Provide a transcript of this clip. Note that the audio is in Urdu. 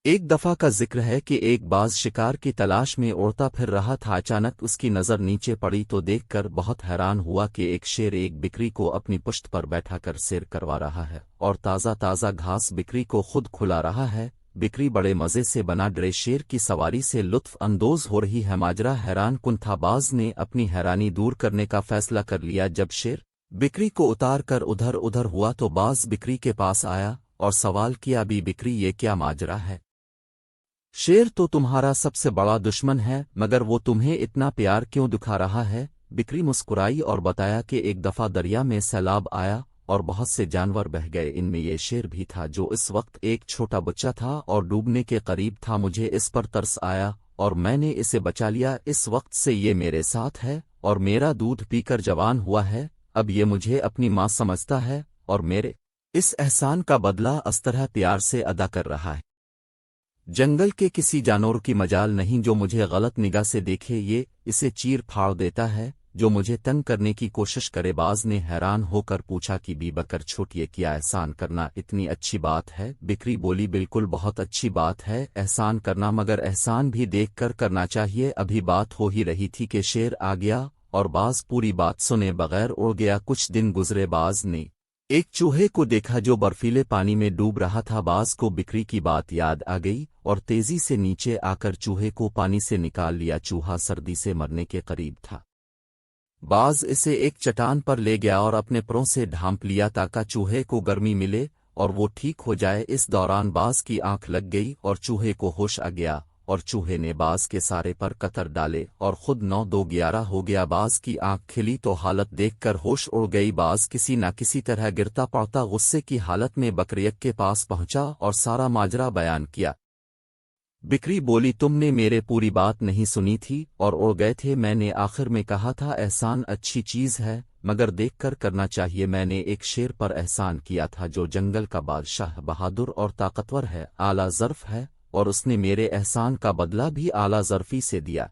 ایک دفعہ کا ذکر ہے کہ ایک باز شکار کی تلاش میں اڑتا پھر رہا تھا، اچانک اس کی نظر نیچے پڑی تو دیکھ کر بہت حیران ہوا کہ ایک شیر ایک بکری کو اپنی پشت پر بیٹھا کر سیر کروا رہا ہے اور تازہ تازہ گھاس بکری کو خود کھلا رہا ہے۔ بکری بڑے مزے سے بنا ڈرے شیر کی سواری سے لطف اندوز ہو رہی ہے۔ ماجرا حیران کن تھا، باز نے اپنی حیرانی دور کرنے کا فیصلہ کر لیا۔ جب شیر بکری کو اتار کر ادھر ادھر ہوا تو باز بکری کے پاس آیا اور سوال کیا، بھی بکری یہ کیا ماجرا ہے؟ شیر تو تمہارا سب سے بڑا دشمن ہے، مگر وہ تمہیں اتنا پیار کیوں دکھا رہا ہے؟ بکری مسکرائی اور بتایا کہ ایک دفعہ دریا میں سیلاب آیا اور بہت سے جانور بہہ گئے، ان میں یہ شیر بھی تھا جو اس وقت ایک چھوٹا بچہ تھا اور ڈوبنے کے قریب تھا۔ مجھے اس پر ترس آیا اور میں نے اسے بچا لیا۔ اس وقت سے یہ میرے ساتھ ہے اور میرا دودھ پی کر جوان ہوا ہے۔ اب یہ مجھے اپنی ماں سمجھتا ہے اور میرے اس احسان کا بدلہ اس طرح پیار سے ادا کر رہا ہے۔ جنگل کے کسی جانور کی مجال نہیں جو مجھے غلط نگاہ سے دیکھے، یہ اسے چیر پھاڑ دیتا ہے جو مجھے تنگ کرنے کی کوشش کرے۔ باز نے حیران ہو کر پوچھا کہ بی بکر چھوٹ، یہ کیا احسان کرنا اتنی اچھی بات ہے؟ بکری بولی، بالکل بہت اچھی بات ہے احسان کرنا، مگر احسان بھی دیکھ کر کرنا چاہیے۔ ابھی بات ہو ہی رہی تھی کہ شیر آ گیا اور باز پوری بات سنے بغیر اڑ گیا۔ کچھ دن گزرے، باز نے ایک چوہے کو دیکھا جو برفیلے پانی میں ڈوب رہا تھا۔ باز کو بکری کی بات یاد آ گئی اور تیزی سے نیچے آ کر چوہے کو پانی سے نکال لیا۔ چوہا سردی سے مرنے کے قریب تھا۔ باز اسے ایک چٹان پر لے گیا اور اپنے پروں سے ڈھانپ لیا تاکہ چوہے کو گرمی ملے اور وہ ٹھیک ہو جائے۔ اس دوران باز کی آنکھ لگ گئی اور چوہے کو ہوش آ گیا اور چوہے نے باز کے سارے پر قطر ڈالے اور خود 9-2-11 ہو گیا۔ باز کی آنکھ کھلی تو حالت دیکھ کر ہوش اڑ گئی۔ باز کسی نہ کسی طرح گرتا پڑتا غصے کی حالت میں بکریک کے پاس پہنچا اور سارا ماجرا بیان کیا۔ بکری بولی، تم نے میرے پوری بات نہیں سنی تھی اور اڑ گئے تھے۔ میں نے آخر میں کہا تھا احسان اچھی چیز ہے مگر دیکھ کر کرنا چاہیے۔ میں نے ایک شیر پر احسان کیا تھا جو جنگل کا بادشاہ، بہادر اور طاقتور ہے، اعلیٰ ظرف ہے، اور اس نے میرے احسان کا بدلہ بھی اعلیٰ ظرفی سے دیا۔